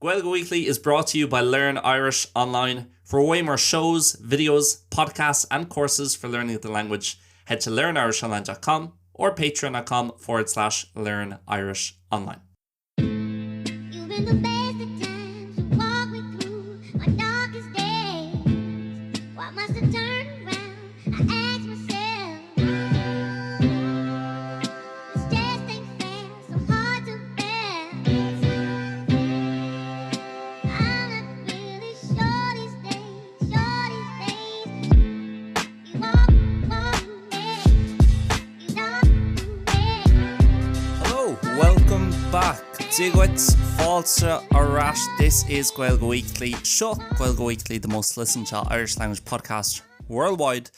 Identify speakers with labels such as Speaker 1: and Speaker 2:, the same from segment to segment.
Speaker 1: Gaeilge Weekly is brought to you by Learn Irish Online. For way more shows, videos, podcasts, and courses for learning the language, head to learnirishonline.com or patreon.com/learnirishonline.
Speaker 2: You've been the best of times to walk me through my darkest days. Why must I turn around? I ask myself. This just ain't fair, so hard to bear. I'm not really sure these days. You walk me, you don't me.
Speaker 1: Hello, welcome back. Digwit, Falsa, Arash. This is Gaeilge Weekly. Seo Gaeilge Weekly, the most listened to Irish language podcast worldwide.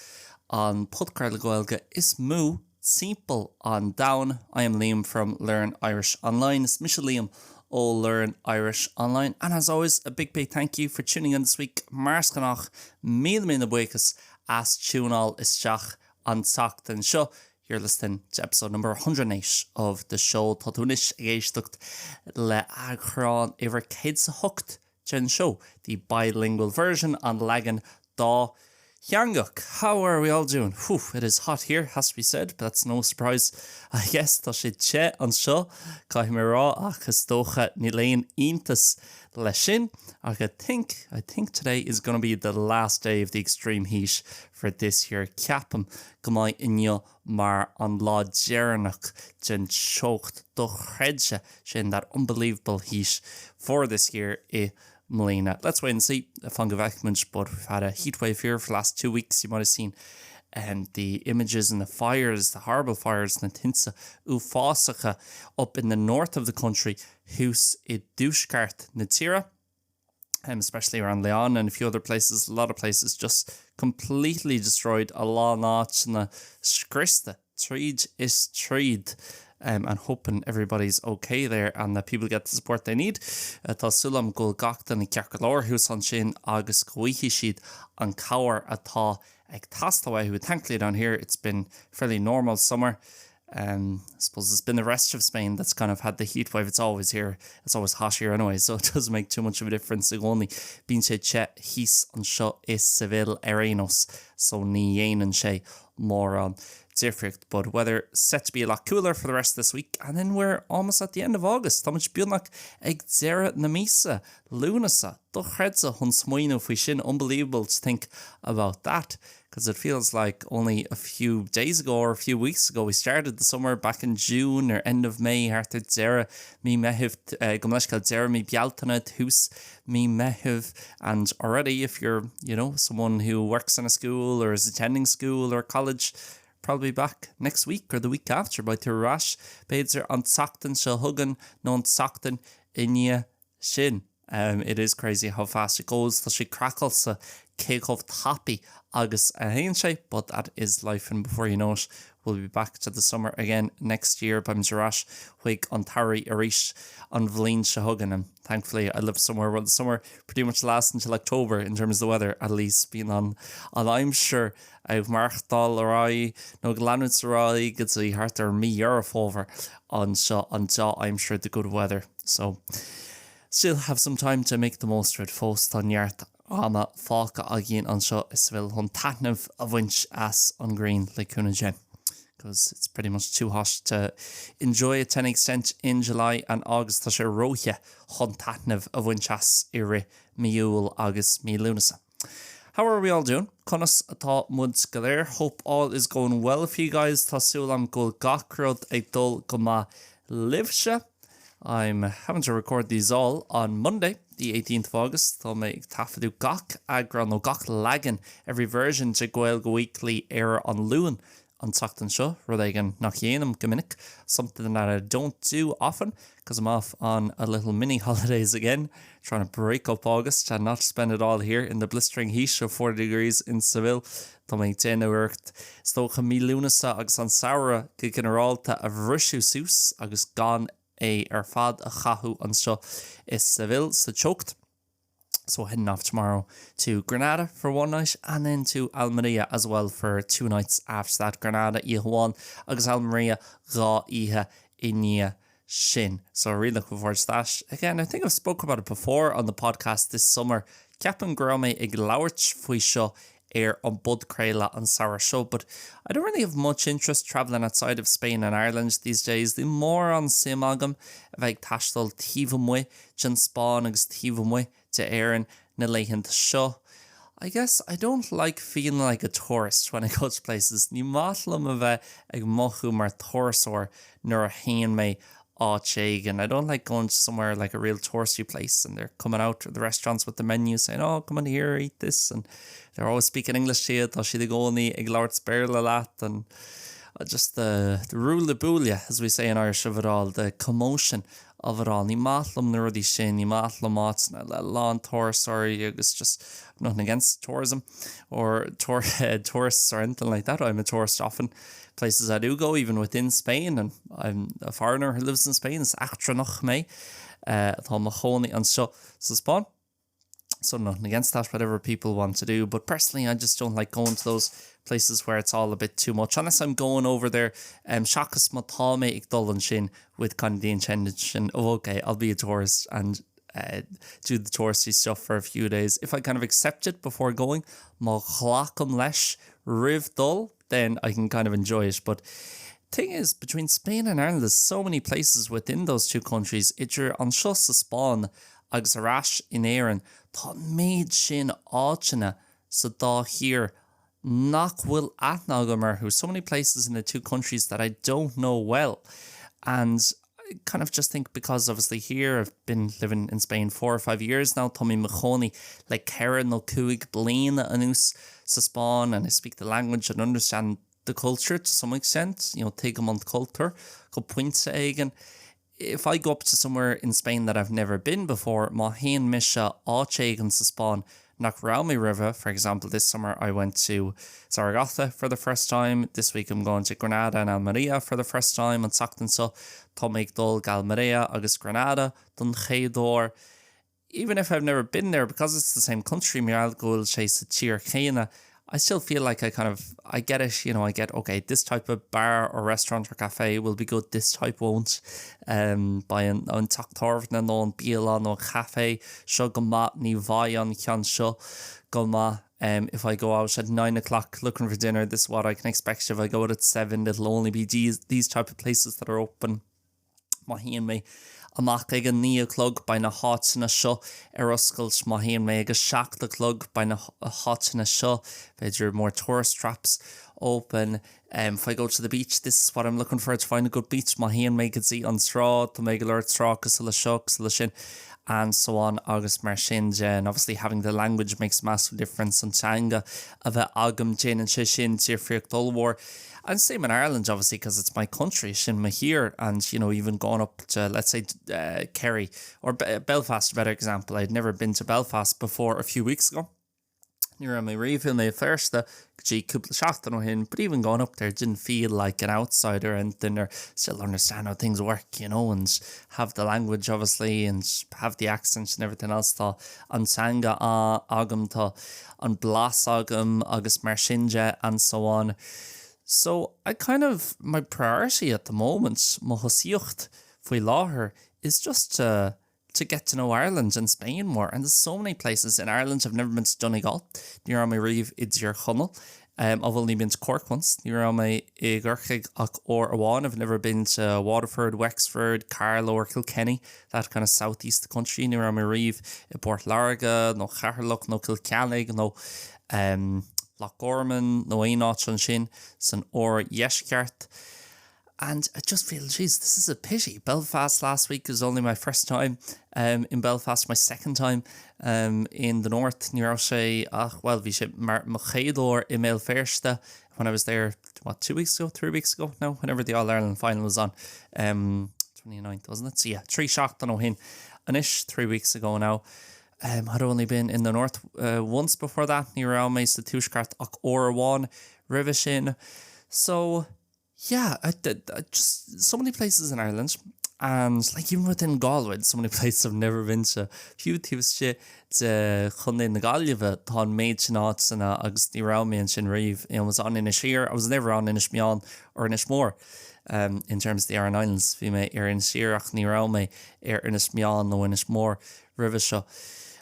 Speaker 1: On Podcast Gaeilge is Moo, simple on down. I am Liam from Learn Irish Online. It's Michelle Liam, Learn Irish Online. And as always, a big thank you for tuning in this week. Meascán míle buchas as túnál éisteacht an teacht an seo. You're listening to episode number 108 of the show Thosaitheoirí éisteacht le agrán iver kids hooked gen show, the bilingual version on Leagan da Younguk. How are we all doing? Whew, it is hot here, has to be said, but that's no surprise. I guess that she che on show cai me ra achas docha ní leanúint le sin. I think today is going to be the last day of the extreme heat for this year. Capam gomai inyo mar an lá dearnach gen shocht do chredse sin that unbelievable heat for this year Molina. Let's wait and see if I'm going, but we've had a heat wave here for the last 2 weeks. You might have seen the images and the fires, the horrible fires in Tinsa Ufasacha up in the north of the country, Hús I Dúscart na Tíre, especially around Leon and a few other places. A lot of places just completely destroyed. A lá notch na scrista. Tríd is tríd. And hoping everybody's okay there and that people get the support they need. Tá sulam go gach den cearcadóir hús an sin agus cuihi siad an cabhar atá ag tastawa, who thankfully down here it's been fairly normal summer. I suppose it's been the rest of Spain that's kind of had the heat wave. It's always here. It's always hot here anyway, so it doesn't make too much of a difference. Ag only bín sé che hís an seo is civil arenos, so ní dhéanann sé more on different, but weather set to be a lot cooler for the rest of this week, and then we're almost at the end of August. Tá much bíonnach ag deireadh na mísa lúnasa do chredsa chun smaoinú faoi sin. Unbelievable to think about that, because it feels like only a few days ago or a few weeks ago we started the summer back in June or end of May. Hartar deireadh mi meitheamh gomleiscail deireadh mBéarla thús mi meitheamh, and already if you're someone who works in a school or is attending school or college, probably back next week or the week after by Tirash. Beidir an teachtain se hugan nó an teachtain inne sin. It is crazy how fast it goes. Tá sé crackle sa céadh tappy agus a haon sé, but that is life, and before you know it, we'll be back to the summer again next year. Beim Tirash chuig an tairí arís an bhlín se hugan, and thankfully I live somewhere where the summer pretty much lasts until October in terms of the weather, at least being on I'm sure I've marchdal arai no leanúint arai gets a hartar mi Europe over on seo an jaw. I'm sure the good weather, so still have some time to make the most of it. Fóst an yeart ama fáca a gin an seo is bhfuil hon tatnamh a bhaint as an green le cúna gen, because it's pretty much too hot to enjoy it to an extent in July and August. Tá sé roithe hon tatnamh a bhaint as ire miúil agus mi lúnasa. How are we all doing? Conas atá mud galéir. Hope all is going well for you guys. Tá súlam go gachrod ag dul go ma livse. I'm having to record these all on Monday, the 18th of August. Tá mé ag tafadú gach agran nó Gnáthleagan every version to Gaeilge Weekly air on Luan an teachtain seo rud éigean nach dhéanam go minic, something that I don't do often because I'm off on a little mini holidays again, trying to break up August and not spend it all here in the blistering heat of 40 degrees in Seville. Tá mé déanamh stocha mí lúnasa agus an saoire go generalta a bhrisú sús agus gan fad a chathú an seo is Seville sa chocht. So heading off tomorrow to Granada for one night and then to Almeria as well for 2 nights after that. Granada, Ihuan, agus Almeria, Gá Ihe, Inia, sin. So really looking forward to that. Again, I think I've spoken about it before on the podcast this summer. Ceapan go raibh mé ag labhairt faoi seo on Bud Creala and Sarah Show, but I don't really have much interest travelling outside of Spain and Ireland these days. The more on sim agam a bheith tastal tíomh muoi gin Spáin agus tíomh muoi de éireann na leitheanta seo. I guess I don't like feeling like a tourist when I go to places. Ní maithlam a bheith ag mothú mar tuarasóir nuair a haon mé áit and I don't like going to somewhere like a real touristy place and they're coming out to the restaurants with the menu saying, oh, come on here, eat this, and they're always speaking English to you, tá si de gcónaí ag labhairt mBéarla leat, and just the rúil de búile, as we say in Irish, of it all, the commotion of it all. Ní maithlam na rudí sin, ní maithlam áit na lán tuarasóirí agus just nothing against tourism or tourists or anything like that. I'm a tourist often. Places I do go, even within Spain, and I'm a foreigner who lives in Spain. It's achtra nach me. Tá mo chónaí an seo sa Spáin. So nothing against that, whatever people want to do. But personally, I just don't like going to those places where it's all a bit too much. Unless I'm going over there, seachas má tá mé ag dul an sin with kind of the intention of, okay, I'll be a tourist and do the touristy stuff for a few days. If I kind of accept it before going, má chlacham leis rih dul, then I can kind of enjoy it. But thing is, between Spain and Ireland, there's so many places within those two countries. Idir an seo sa Spáin agus arás in éireann, tá méid sin áitina sa dá here nach bhfuil aithne agam marthú. So many places in the two countries that I don't know well. And I kind of just think, because obviously here I've been living in Spain 4 or 5 years now, tá mí mo chónaí like ceithre nó cuaig bliana anús sa Spáin, and I speak the language and understand the culture to some extent, you know, take a month culture, go pointe aigen. If I go up to somewhere in Spain that I've never been before, má haon misha áit aigen sa Spáin nach raibh mé river. For example, this summer I went to Zaragoza for the first time. This week I'm going to Granada and Almeria for the first time, and Sachtan so tá mé ag dul Almeria agus Granada don chéadóir. Even if I've never been there, because it's the same country, mBéarla goil sé sa tír chéine, I still feel like I get it, you know, I get, okay, this type of bar or restaurant or cafe will be good, this type won't. By an tachtarv na no an bíala no cafe, seo go mat ní bhai an chean seo go ma. If I go out at 9 o'clock looking for dinner, this is what I can expect. If I go out at 7, it'll only be these type of places that are open. Ma híon mé amach ag an 9 o'clock by na háitina seo oscailt má haon mé agus 7 o'clock by na háitina seo. Beidir more tourist traps open. If I go to the beach, this is what I'm looking for, to find a good beach. Má haon mé could see on straw, to make a lord straw, cos la seo, cos la sin, and so on, agus mar sin. And obviously having the language makes massive difference. And tanga of a agam jin and shin to your war. And same in Ireland, obviously, because it's my country, sin ma here, and, you know, even going up to, let's say, Kerry, or Belfast, a better example. I'd never been to Belfast before a few weeks ago. Near my refill, my first, but even going up there didn't feel like an outsider, and then they still understand how things work, you know, and have the language, obviously, and have the accents and everything else. Tá an sanga agam, tá an blas agam, agus marshinja, and so on. So I kind of, my priority at the moment, mo thosaitheoicht faoi láthair, is just to get to know Ireland and Spain more. And there's so many places in Ireland I've never been to Donegal. Níor my riomh idir chunnel. I've only been to Cork once. Níor my gurchaig ach or awan. I've never been to Waterford, Wexford, Carlow or Kilkenny, that kind of southeast country. Níor my riomh I Port Larga, no Charlock, no Kilkennig, no Lochgorman, no Éisteacht an sin, san or Eisteacht. And I just feel, geez, this is a pity. Belfast last week was only my first time in Belfast, my second time in the north. Níor sé, well, bhí sé mar chéadóir I mBéal Feirste when I was there, 3 weeks ago now, whenever the All-Ireland final was on. 29th, wasn't it? So yeah, 3 seachtain ó hin. Anish 3 weeks ago now. Had only been in the north once before that. Níor raibh mé sa túisceart ach Orháin roimhe sin. So yeah, I just so many places in Ireland, and like even within Galway, so many places I've never been to. Few tíbhas sé de chun na Gailge tá méid sin áitina agus ní raibh mé an sin riomh. I was on in a sheer. I was never on in a Meascán or in a Mór. in terms of the Aran Islands. Bhí mé ar in Siarach ní rá mé ar inis Meán nó inis mór ribh seo.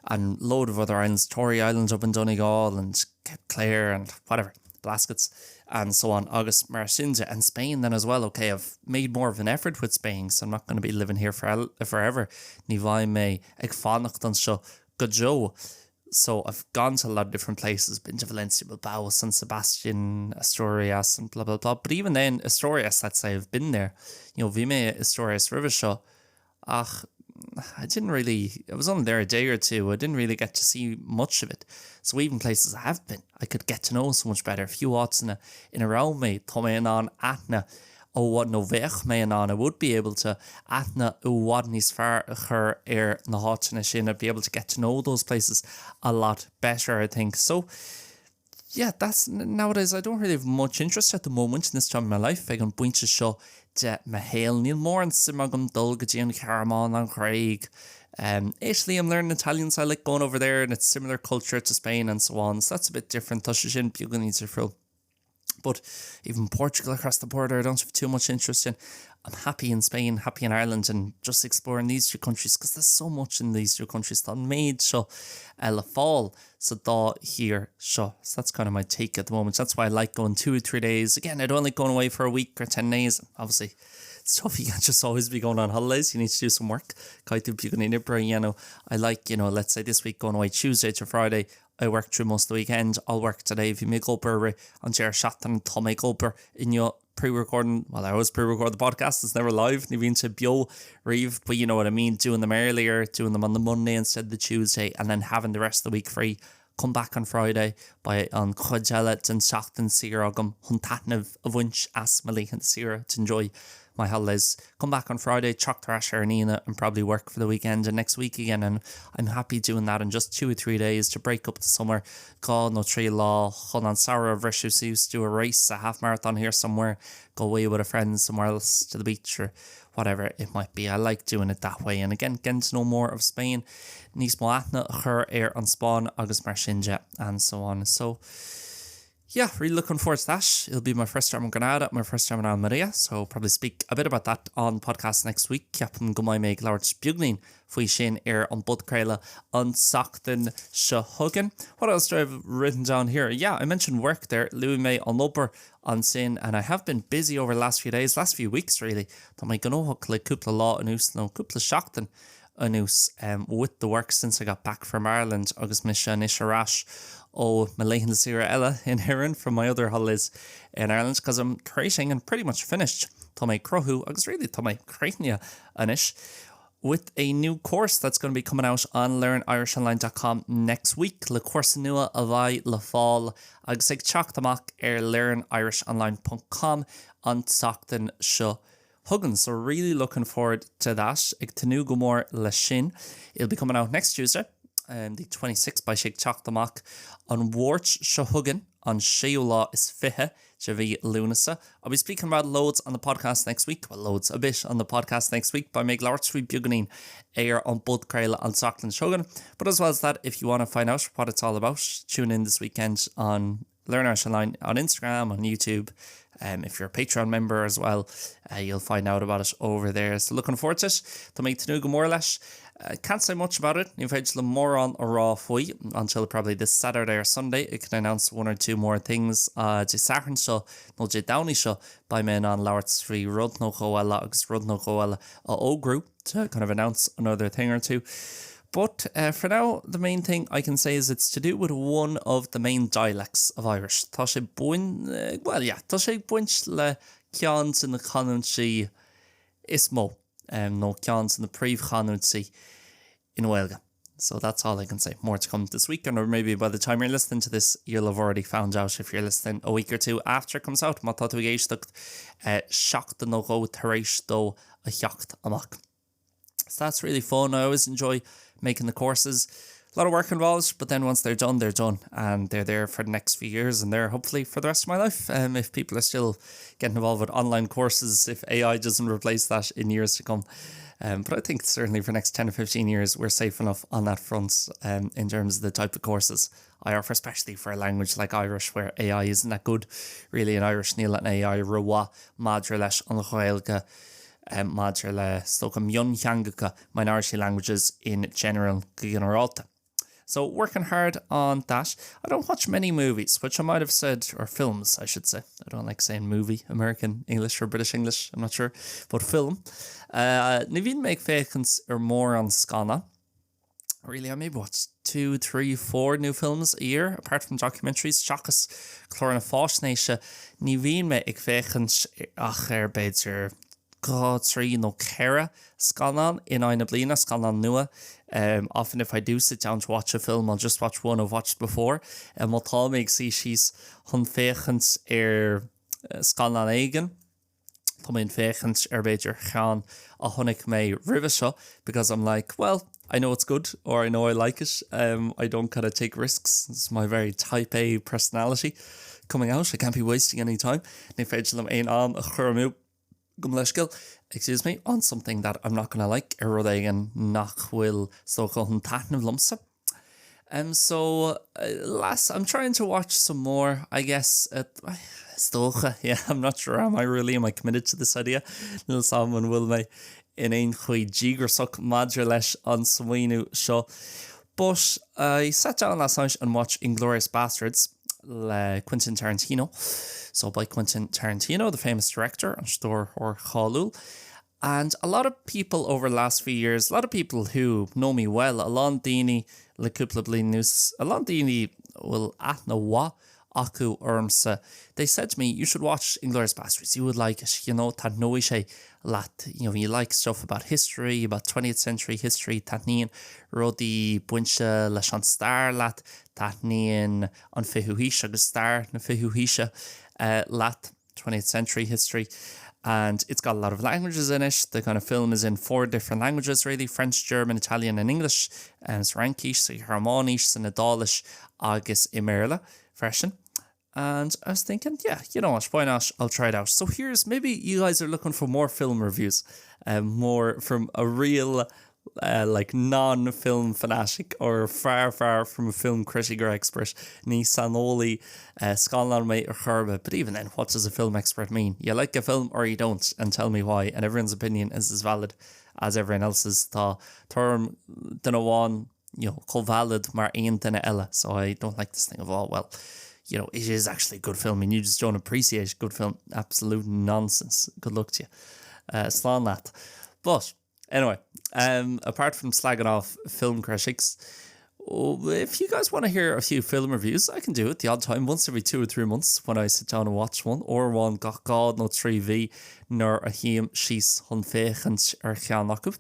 Speaker 1: And load of other islands, Tory Island up in Donegal and Cape Clare and whatever, Blaskets and so on, agus mar sinse, and Spain then as well. Okay, I've made more of an effort with Spain, so I'm not going to be living here forever. Ní bhaid mé ag fánacht an seo go Joe. So I've gone to a lot of different places, been to Valencia, Bilbao, San Sebastian, Asturias and blah blah blah. But even then, Asturias, let's say I've been there. You know, bhí mé Asturias River seo, ach I was only there a day or two. I didn't really get to see much of it. So even places I have been, I could get to know so much better. A few odds in around me, Tomé on Atna, oh what no vech me on, I would be able to Atna Wadney's far her air na hot and shin. I'd be able to get to know those places a lot better, I think. So yeah, that's nowadays I don't really have much interest at the moment in this time of my life. I can buinte seo de mahéal níl mór an simagam dul go dtí an Caramán an Craig. Actually, I'm learning Italian, so I like going over there, and it's similar culture to Spain and so on. So that's a bit different. Tá sé sin beagán níos frill. But even Portugal across the border, I don't have too much interest in. I'm happy in Spain, happy in Ireland, and just exploring these two countries because there's so much in these two countries that made sure le fall. So da here, sure. So that's kind of my take at the moment. That's why I like going 2 or 3 days. Again, I don't like going away for a week or 10 days. Obviously, it's tough. You can't just always be going on holidays. You need to do some work. I like, let's say this week going away Tuesday to Friday. I work through most of the weekend. I'll work today. If you make up on chair shot and to make up in your pre-recording, well, I always pre-record the podcast. It's never live. Ni bhíonn to bio reeve, but you know what I mean. Doing them earlier, doing them on the Monday instead of the Tuesday, and then having the rest of the week free. Come back on Friday by on chuid and seacht and sira agam huntatnav a winch as malí and sira to enjoy my holidays. Come back on Friday, chuck the rash and probably work for the weekend and next week again. And I'm happy doing that in just 2 or 3 days to break up the summer. God no tree law, chun an Sarah versus used to do a race, a half marathon here somewhere, go away with a friend somewhere else to the beach or whatever it might be. I like doing it that way. And again, getting to know more of Spain. Níos mó aithne chur ar an Spáin agus mar sinse and so on. So yeah, really looking forward to that. It'll be my first time in Granada, my first time in Almeria, so I'll probably speak a bit about that on podcast next week. Ceapan go mbeidh méid leabhart beagnaín faoi sin ar an bud creile an Seachtain seo thugan. What else do I have written down here? Yeah, I mentioned work there. Luí mé an obair an sin, and I have been busy over the last few days, last few weeks really. Tá mé gnóthach le cúpla lá anús nó cúpla seachtain anús with the work since I got back from Ireland agus mis an isarash my leighton sira ella in Heron from my other holidays in Ireland because I'm creating and pretty much finished tá mé crothú agus really tá mé creaithnia anish with a new course that's going to be coming out on learnirishonline.com next week. Le course nua a bhaid le fall agus ag teacht amach ar learnirishonline.com an Seachtain seo thugan. So really looking forward to that. Ag tanú go mór le sin. It'll be coming out next Tuesday, the 26th by Sheikh Chachtamach on Warch Shahugan on Sheola is Fihe Javi Lunasa. I'll be speaking about loads on the podcast next week. Well, loads a bit on the podcast next week by Meg Lart Sweet Buganin air on Bud Creile on Sockland Shogun. But as well as that, if you want to find out what it's all about, tune in this weekend on Learn Irish Online on Instagram, on YouTube. If you're a Patreon member as well, you'll find out about it over there. So looking forward to it. To make tanú go mór leis. Can't say much about it. You've had more on a raw foy until probably this Saturday or Sunday. I can announce 1 or 2 more things. Saturn show, no Déanta show by men on Lauritz Free Rud no Goella, agus Rud no Goella O group to kind of announce another thing or two. But for now, the main thing I can say is it's to do with one of the main dialects of Irish. Tá sé buin, tá sé buint le ceans in the canúintí is mó. No ceans in the príomh-canúintí in Gaeilge. So that's all I can say. More to come this weekend, or maybe by the time you're listening to this, you'll have already found out if you're listening a week or two after it comes out. Má tá tú éisteacht seacht no go taréis dó a teacht amach. So that's really fun. I always enjoy making the courses. A lot of work involved, but then once they're done, and they're there for the next few years and there hopefully for the rest of my life. If people are still getting involved with online courses, if AI doesn't replace that in years to come. But I think certainly for the next 10 or 15 years, we're safe enough on that front in terms of the type of courses I offer, especially for a language like Irish, where AI isn't that good. Really, in Irish, níl an AI ruá maidir leis an Gaeilge maidir le stocha mioncheangacha minority languages in general generalta. So working hard on that. I don't watch many movies, which I might have said, or films, I should say. I don't like saying movie, American English or British English, I'm not sure. But film. Ní bhíonn méid féchans more on Scana. Really, I maybe watch 2, 3, 4 new films a year, apart from documentaries. Seachas chlór na fásnéise, ní bhíonn méid ag féchans ach beidir God, 3 no Kara Scanan in Aina Blina, Scanan Nua. Often if I do sit down to watch a film, I'll just watch one I've watched before. And what I'll make see she's hun fechens Scanan Eigen. Tommy fechens beidir gaan a hunnic me rivisha, because I'm like, well, I know it's good, or I know I like it. I don't kind of take risks. It's my very type A personality coming out. I can't be wasting any time. Ní féidir lam ein an a churmú excuse me, on something that I'm not going to like, Eisteacht nach will so hun tatnam lumsa. So last, I'm trying to watch some more, I guess, stocha. Yeah, I'm not sure, am I committed to this idea? Nil someone will me in ein chuid jigger suck madra leis on Swinu show. But I sat down last night and watched Inglourious Bastards, Quentin Tarantino. So by Quentin Tarantino, the famous director, and Stor or Chalul. And a lot of people over the last few years, a lot of people who know me well, Alon Dini, Le Couple News, Alon Dini will atna wa aku urmsa. They said to me, you should watch Inglourious Bastards. You would like it. You know, tad no ishe lat. You know, you like stuff about history, about 20th century history. Tatnian rodi buncha la shan star lat. Tatnian on fehuhisha agus star na fehuhisha lat 20th century history. And it's got a lot of languages in it. The kind of film is in 4 different languages, really: French, German, Italian, and English. And it's Rankish, so Harmonish, and Nadalish, agus mBéarla version. And I was thinking, yeah, you know what, why not? I'll try it out. So here's, maybe you guys are looking for more film reviews, more from a real, like non-film fanatic, or far from a film critic or expert. Ní sanoli scanlan me or churba. But even then, what does a film expert mean? You like a film or you don't, and tell me why. And everyone's opinion is as valid as everyone else's. The term dunno one, you know, called valid mar ein dunno ella. So I don't like this thing of, oh, well, you know, it is actually a good film and you just don't appreciate good film. Absolute nonsense. Good luck to you. Slán that. But anyway, apart from slagging off film critics, if you guys want to hear a few film reviews, I can do it the odd time, once every 2 or 3 months, when I sit down and watch one, or one gach god no 3V nor a him she's hun fechens cheannacup.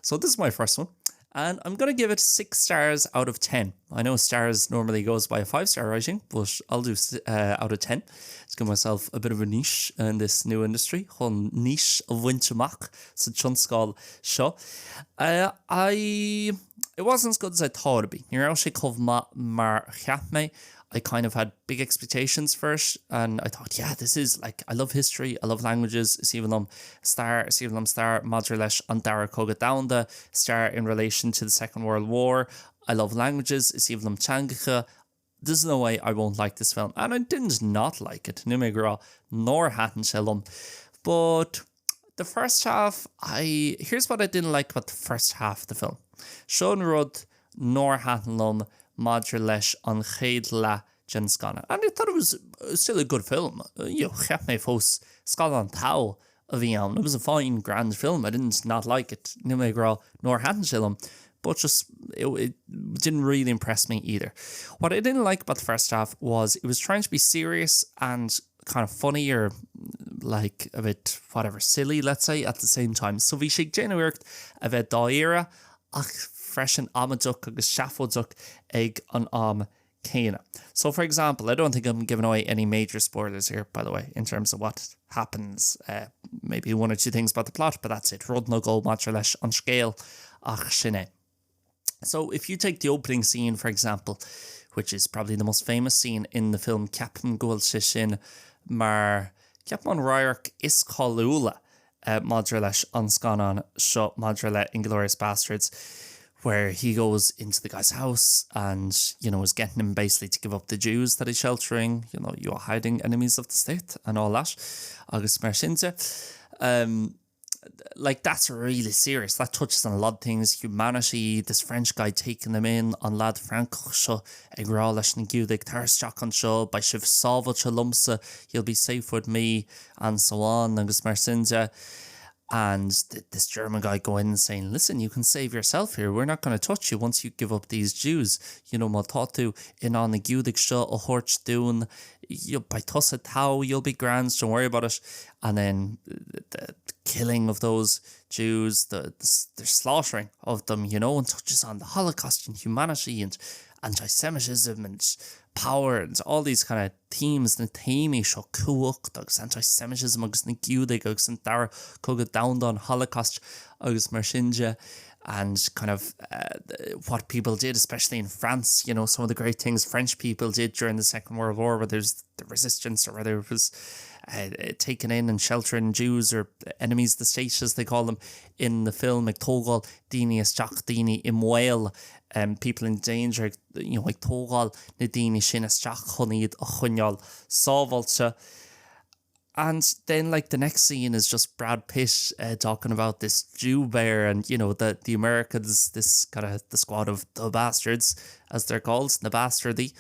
Speaker 1: So this is my first one, and I'm going to give it 6 stars out of 10. I know stars normally goes by a 5-star rating, but I'll do out of 10 to give myself a bit of a niche in this new industry. Hun niche of wintermach, so chun skull show. It wasn't as good as I thought it'd be. You're actually called mar me. I kind of had big expectations for it, and I thought, yeah, this is like, I love history, I love languages. Síbhlam star madra leis an dara coga Déanta, star in relation to the Second World War. I love languages. Síbhlam changacha. There's no way I won't like this film, and I didn't not like it. Numegra nor hatan shalom. But the first half, here's what I didn't like about the first half of the film. Sean Rudd nor hatan lum madra leis an chéadla Scana. And I thought it was still a good film. You know, cheap me fós Scalan Tau a bhí. It was a fine, grand film. I didn't not like it. Numegra nor hatan shalom. But just, it didn't really impress me either. What I didn't like about the first half was it was trying to be serious and kind of funny, or like a bit, whatever, silly, let's say, at the same time. So bhí sig géanúirt a bheith dáire ach freisin amaduk agus seafoduk ag an céine. So for example, I don't think I'm giving away any major spoilers here, by the way, in terms of what happens. Maybe 1 or 2 things about the plot, but that's it. Rud no go matra leis an scéal ach sinné. So if you take the opening scene, for example, which is probably the most famous scene in the film, Captain Gold Shishin Mar Capman Ryark is Cholula Madra leis an Scanán seo Madra le Inglourious Bastards, where he goes into the guy's house and, you know, is getting him basically to give up the Jews that he's sheltering, you know, you are hiding enemies of the state and all that. Agus mar sinnte. Like, that's really serious. That touches on a lot of things. Humanity, this French guy taking them in on Lad Franco seo, ag rá leis na giúdaigh tarsteach an seo, by sibh sábhailte lumsa, you'll be safe with me, and so on, agus mar sinnte. And this German guy going in saying, listen, you can save yourself here. We're not going to touch you once you give up these Jews. You know, mal tátu in an na giúdaigh seo a hort dún, by thosaitheoirí you'll be grand, don't worry about it. And then the killing of those Jews, the slaughtering of them, you know, and touches on the Holocaust and humanity and anti-Semitism and power and all these kind of themes na téimi seo cuacht agus anti-Semitism agus na giúdaigh agus an dara cogad down on Holocaust agus mar sinne, and kind of what people did, especially in France, you know, some of the great things French people did during the Second World War, whether there's the resistance or whether it was taking in and sheltering Jews or enemies of the state, as they call them in the film, like Tógáil daoine éisteacht daoine I mBéarla, people in danger, you know, like Tógáil na daoine sin éisteacht chunaíd a chuineáil sábhailte. And then, like, the next scene is just Brad Pitt talking about this Jew bear and, you know, the Americans, this kind of the squad of the bastards, as they're called, the bastardy,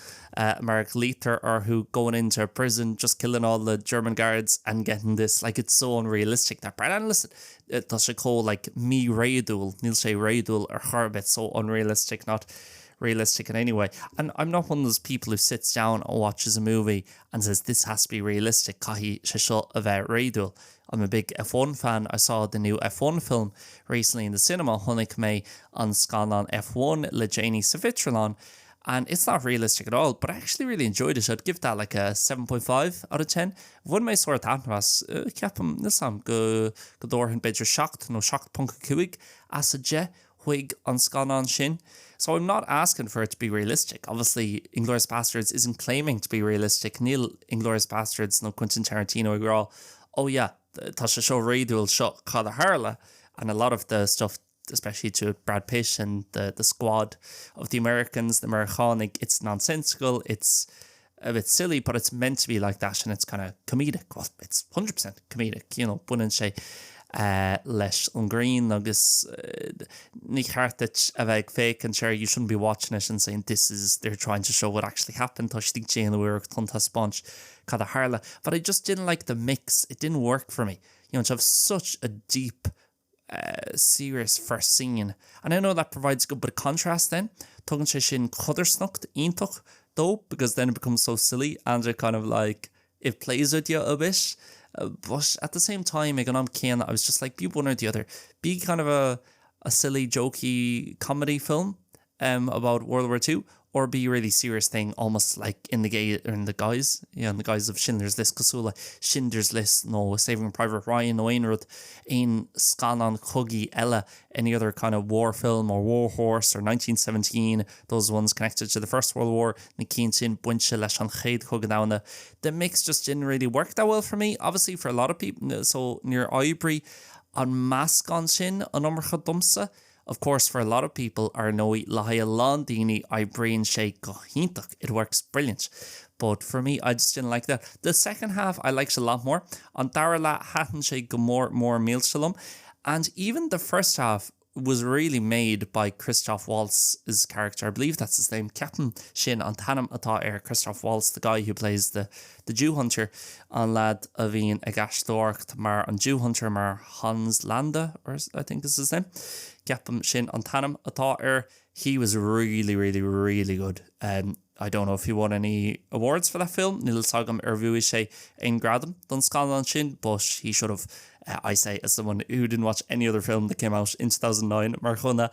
Speaker 1: leat or who going into prison, just killing all the German guards and getting this, like, it's so unrealistic. That Brad, and listen, that should call, like, me réadúil, níl sé réadúil or charbit, so unrealistic, not realistic in any way. And I'm not one of those people who sits down and watches a movie and says this has to be realistic caithfí sé seo a bheith réadúil. I'm a big F1 fan. I saw the new F1 film recently in the cinema, Honnig me an Scanán F1 le Janie Savitrilon, and it's not realistic at all, but I actually really enjoyed it. I'd give that like a 7.5 out of 10. Bhfuil mé sort anras ceapam nisam go dóirhin beidir seacht nó 7.5 as a je chuig an Scanán sin. So I'm not asking for it to be realistic. Obviously, Inglourious Bastards isn't claiming to be realistic. Neil Inglourious Bastards no Quentin Tarantino agrá, oh yeah, tá sé seo réadúil seo cabhrú, and a lot of the stuff, especially to Brad Pitt and the squad of the Americans, the Meascán, it's nonsensical, it's a bit silly, but it's meant to be like that, and it's kind of comedic. Well, it's 100% comedic, you know, bunan sé leis an green agus ní cheartid a bheith fake and sure you shouldn't be watching it and saying they're trying to show what actually happened tá stig Jane Weir tunta sponge cabhrú, but I just didn't like the mix. It didn't work for me, you know, to have such a deep serious first scene, and I know that provides a good bit of contrast then tugann sé sin chudarsnacht iontoch though, because then it becomes so silly and it kind of like it plays with you a bit. But at the same time, I was just like, be one or the other. Be kind of a silly, jokey comedy film about World War II, or be a really serious thing, almost like in the guise of Schindler's List, Cosula, Schindler's List, no, Saving Private Ryan, no Einrod, Ein Scanán Chugaí Ella, any other kind of war film or War Horse or 1917, those ones connected to the First World War, na cíntin buinse leis an chéad Céadaoin. The mix just didn't really work that well for me. Obviously, for a lot of people, so near Eipeasóid, an Meascán sin an umrcha dumsa. Of course, for a lot of people, ar nói lahaia landini I brain shake gohintach. It works brilliant. But for me, I just didn't like that. The second half, I liked a lot more. An darla hatan shake more mealshalom. And even the first half was really made by Christoph Waltz's character. I believe that's his name. Captain Shin an Tanam atá Christoph Waltz, the guy who plays the Jew hunter an lad a bhíonn a gastócht mar an Jew hunter mar Hans Landa, or I think is his name. Captain Shin an Tanam atá he was really, really, really good. I don't know if he won any awards for that film. Níl sagam bhuaigh sé ein gradam don Scanán sin, but he should have. I say, as someone who didn't watch any other film that came out in 2009, mar chuna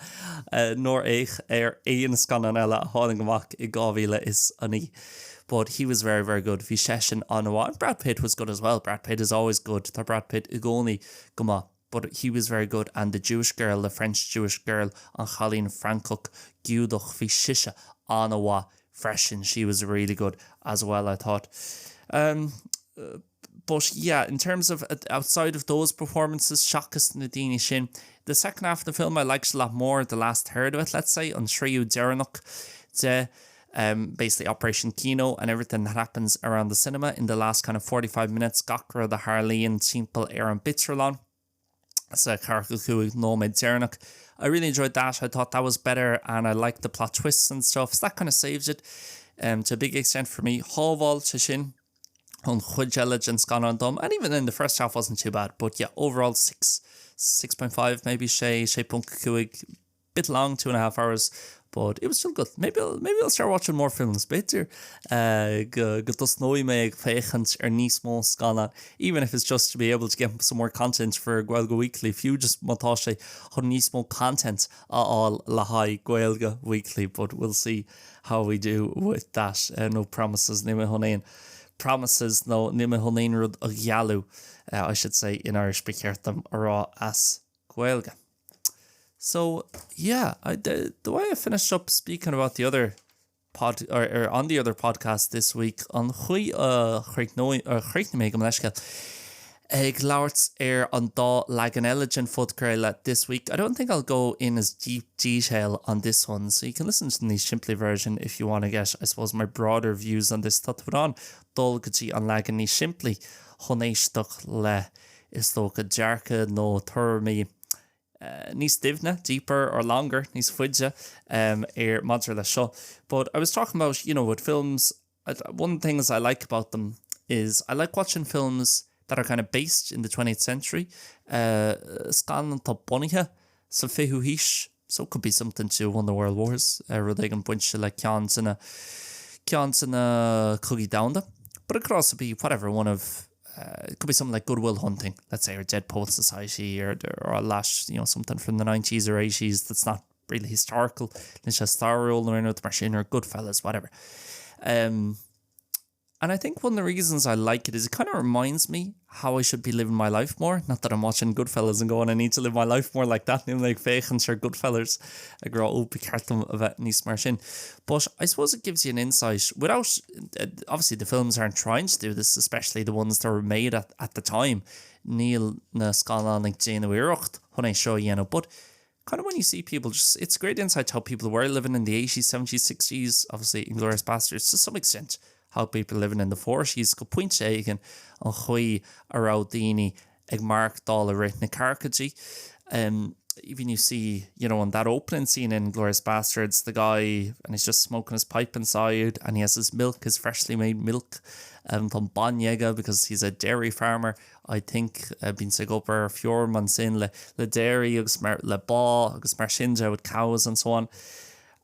Speaker 1: nor éich éon Scanán eile háling amach I gábhíle is aní. But he was very, very good. Bhí session an bhá. Brad Pitt was good as well. Brad Pitt is always good. Tá Brad Pitt I gcónaí goma. But he was very good. And the Jewish girl, the French Jewish girl, an Chalín Francoch giúdach bhí siise an bhá freshen. She was really good as well, I thought. But yeah, in terms of outside of those performances, Seachas na daoine sin, the second half of the film I liked a lot more, the last third of it, let's say, on Sriú Dearnach, basically Operation Kino and everything that happens around the cinema in the last kind of 45 minutes, gachra the Harlíonn simple an bitralán. So Carcael Cuaig Nóid Dearnach. I really enjoyed that. I thought that was better and I liked the plot twists and stuff. So that kind of saves it to a big extent for me. Hábháil te sin on chuid and Meascán an dom. And even in the first half wasn't too bad. But yeah, overall 6.5 maybe sé punt cuaig. Bit long, 2.5 hours. But it was still good. Maybe I'll start watching more films better. Go snói me ag féchant níos mó Meascán, even if it's just to be able to get some more content for Gaeilge Weekly. If you just mátá sé chun níos mó content all le haid Gaeilge Weekly, but we'll see how we do with that. No promises, nime honain. Promises, no nime honain rud a ghealú, I should say in Irish becertam ará as Gaeilge. So yeah, the way I finished up speaking about the other or on the other podcast this week on chuid chríicne go leisce ag labhairt an Gnáthleagan fudcréile this week. I don't think I'll go in as deep detail on this one, so you can listen to the Simplí version if you want to get, I suppose, my broader views on this stuff. But on dulgadtí an Leagan ní Simplí chun éisteacht le is tócha dearcha nó turmi. Níos divna, deeper or longer, níos fuide maidir le seo. But I was talking about, with films, one of the things I like about them is I like watching films that are kind of based in the 20th century. Scan tá bunithe sa fiú híis, so it could be something to one of the World Wars. Rud ag an buinte le ceann sanna cogaí Déanta. But it could also be whatever, one of it could be something like Good Will Hunting, let's say, or Dead Poets Society, or a lash, something from the 90s or 80s that's not really historical. It's just Star Roll or Machine or Goodfellas, whatever. And I think one of the reasons I like it is it kind of reminds me how I should be living my life more. Not that I'm watching Goodfellas and going, I need to live my life more like that. Like féchant or Goodfellas, I grow up becertam of it níos mar sin. But I suppose it gives you an insight without, obviously the films aren't trying to do this, especially the ones that were made at the time. Níl na Meascán ag déanamh hun é seo but kind of when you see people, just it's great insight how people were living in the 80s, 70s, 60s, obviously Inglourious Basterds to some extent. How people living in the 40s go point again on chuid ará daoine ag mark dála rith na carcadí. Even you see, on that opening scene in Inglourious Basterds, the guy, and he's just smoking his pipe inside, and he has his milk, his freshly made milk, from Banyega, because he's a dairy farmer. I think been sig up ar fior man sin le dairy agus le bá agus mar sinja with cows and so on.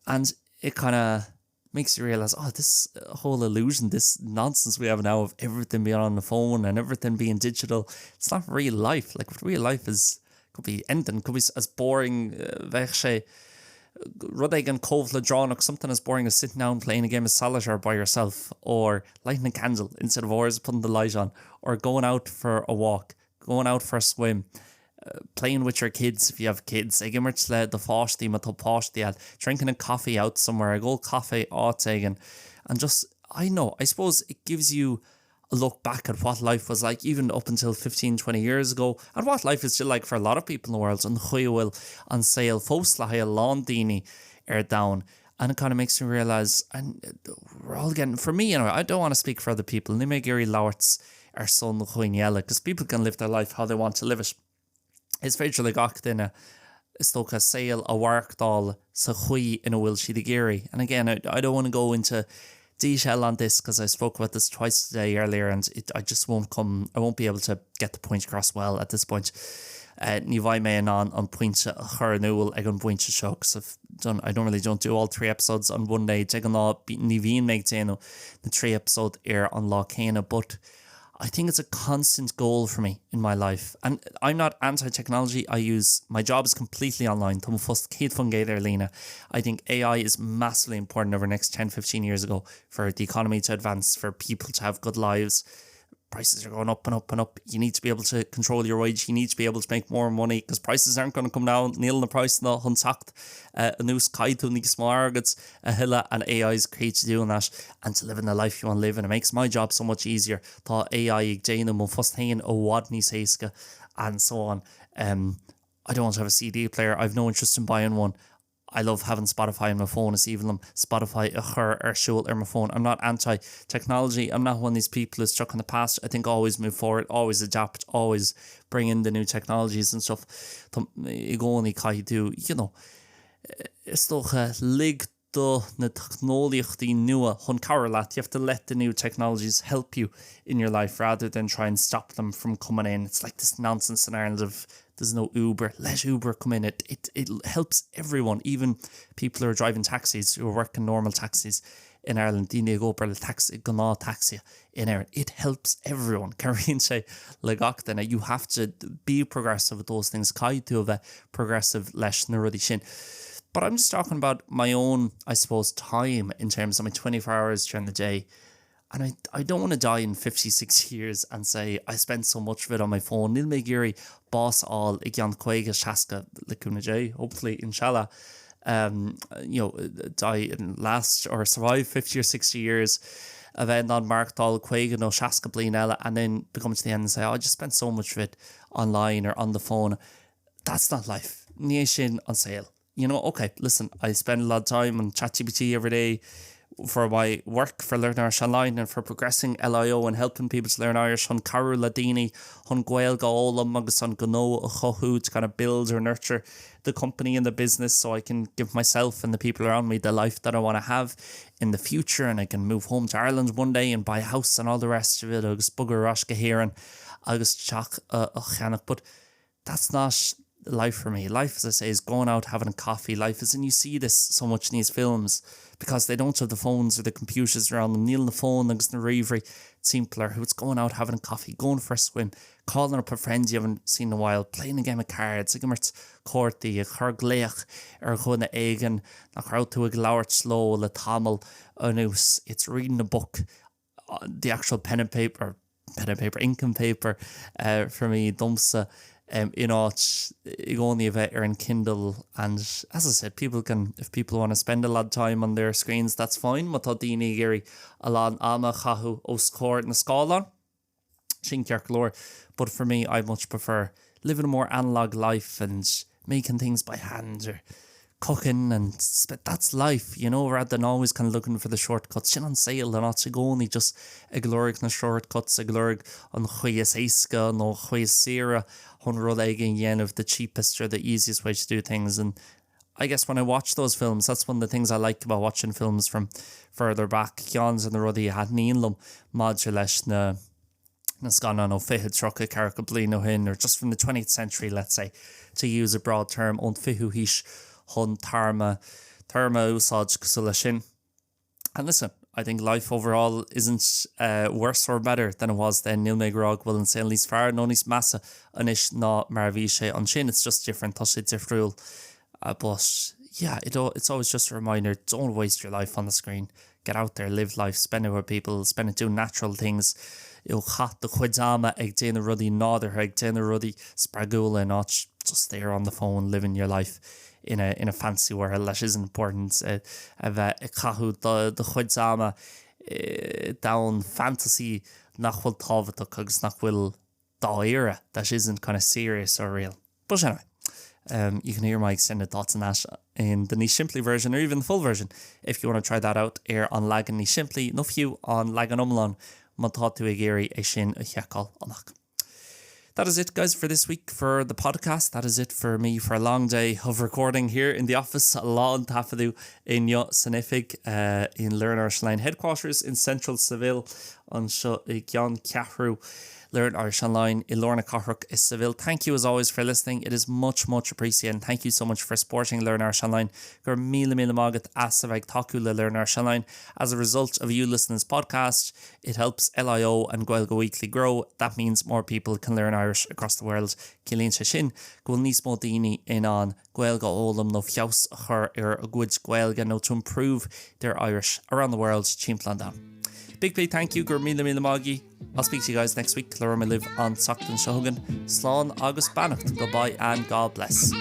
Speaker 1: And it kind of makes you realize, this whole illusion, this nonsense we have now of everything being on the phone and everything being digital, it's not real life. Like, real life could be anything, could be as boring, rud ag an cóbh le dránach, something as boring as sitting down playing a game of solitaire by yourself, or lighting a candle instead of always putting the light on, or going out for a walk, going out for a swim, playing with your kids if you have kids, ag imirt le do fáistí má tá páistí, drinking a coffee out somewhere, a gold coffee out and just, I suppose it gives you a look back at what life was like even up until 15-20 years ago, and what life is still like for a lot of people in the world. And chuil an sail fós le hail lán daoine down, and it kind of makes me realise, and we're all getting, for me, I don't want to speak for other people, ni mé géirí labhairt ar son na chuoine because people can live their life how they want to live it. Is féidir le gach duine is tócha sail a warchdal sa chuid ina bhfuil siad géirí. And again, I don't want to go into detail on this because I spoke about this twice today earlier, and I won't be able to get the point across well at this point. Ní bhaid mé an pointe a chur nuail ag an pointe seo, because I don't do all 3 episodes on one day. Ag an lá ní bhíon méid déanú the 3 episode ar an lá céine, but I think it's a constant goal for me in my life. And I'm not anti-technology. My job is completely online. Tá fust céad fan géad ar líne. I think AI is massively important over the next 10-15 years ago for the economy to advance, for people to have good lives, prices are going up and up and up. You need to be able to control your wage. You need to be able to make more money because prices aren't going to come down. Níl na price na hunsacht a nús caiithú ní smargats a hilla and AI is created to do that and to live in the life you want to live. And it makes my job so much easier. Tá AI ag déanam mo fostain ó wad níos éasca and so on. I don't have a CD player. I've no interest in buying one. I love having Spotify on my phone. It's even Spotify a chur ar siúl ar my phone. I'm not anti-technology. I'm not one of these people who's stuck in the past. I think always move forward, always adapt, always bring in the new technologies and stuff. I gcónaí caiithú, you know, is toch lig do na technoliachtaí nua chun cabhrú leat. You have to let the new technologies help you in your life rather than try and stop them from coming in. It's like this nonsense in Ireland of there's no Uber. Let Uber come in. It helps everyone, even people who are driving taxis, who are working normal taxis in Ireland. Taxi in Ireland. It helps everyone. Karine say le gach then you have to be progressive with those things. Caiithú a progressive leis na rudí sin. But I'm just talking about my own, I suppose, time in terms of my 24 hours during the day. And I don't want to die in 56 years and say I spent so much of it on my phone. Níl mBéarla boss all ag an chuige seasca le cúna dé, hopefully, inshallah, you know, die and last or survive 50 or 60 years of end on marked all chuige no seasca bliain eile and then become to the end and say, oh, I just spent so much of it online or on the phone. That's not life. Ní sin on sale. You know, okay, listen, I spend a lot of time on ChatGPT every day for my work for Learn Irish Online and for progressing LIO and helping people to learn Irish on cabhrú le daoine, on Gaeilge Weekly, agus on gnó a chothú to kind of build or nurture the company and the business so I can give myself and the people around me the life that I want to have in the future, and I can move home to Ireland one day and buy a house and all the rest of it, agus bugger ras go héireann, agus teach a cheannach. But that's not life for me. Life, as I say, is going out having a coffee. Life is, and you see this so much in these films because they don't have the phones or the computers around them. Níl na phone agus na riomhraí simpler who it's going out having a coffee, going for a swim, calling up a friend you haven't seen in a while, playing a game of cards, ag immert córtaí, a chur gléach ar chun éigean nach raibh tú ag labhairt sló le tamil anús. It's reading a book, the actual pen and paper, ink and paper for me, dumsa. You know, it's only a bit in Kindle, and as I said, if people want to spend a lot of time on their screens, that's fine. But daoine géirí alán ama chathú ó scóir na scálan sin ceart glór. But for me, I much prefer living a more analog life and making things by hand or cooking, and that's life, you know, rather than always kind of looking for the shortcuts. Sin on sale and not to go only just a glórig na shortcuts, a glórig on chuis éasca, no chuis sira, hun rud éigin yen of the cheapest or the easiest way to do things. And I guess when I watch those films, that's one of the things I like about watching films from further back. Jans and the ruddy had níonlam madra leis na scanna no fihid truck a carca blino hin, or just from the 20th century, let's say, to use a broad term, on fihu hish hun tarma úsáid cosúla sin. And listen, I think life overall isn't worse or better than it was then. Níl mé grog will and say níos fearr nó níos massa anis ná mar bhí sé an sin. It's just different. Tá sé difriúil. But yeah, it's always just a reminder, don't waste your life on the screen. Get out there, live life, spend it with people, spend it doing natural things. You'll chat the chuidama ag déanamh rudí náidir, ag déanamh rudí spragúla, not just there on the phone living your life in a fancy world. That isn't important. Cahu the chuidama down fantasy nach bhfuil tábhachtach agus nach bhfuil dáire. That isn't kind of serious or real. But anyway, you can hear my extended thoughts on that in the Ní Simplí version, or even the full version if you want to try that out. On Leagan Ní Simplí, no few on Leagan Umlan, man tá tú ag éirí é sin a cheacail annach. That is it, guys, for this week for the podcast. That is it for me for a long day of recording here in the office. A long tafadu in Sanifig in Learn Irish Online headquarters in central Seville on Gnáthleagan cabhrú. Learn Irish Online in Lorna Cochrook is Seville. Thank you as always for listening. It is much appreciated. Thank you so much for supporting Learn Irish Online. Gur míle mágat as bheith tacu le Learn Irish Online. As a result of you listening to this podcast, it helps LIO and Gaeilge Weekly grow. That means more people can learn Irish across the world. Cilíonn sé sin go bhfuil níos mó daoine in an Gaeilge ólam nó fios chur ar a gcuid Gaeilge nó to improve their Irish around the world. Chimplan down. Big thank you, gur míle mágaí. I'll speak to you guys next week. Clúir me live on Sochtan Shogun. Slán agus Bannacht. Goodbye and God bless.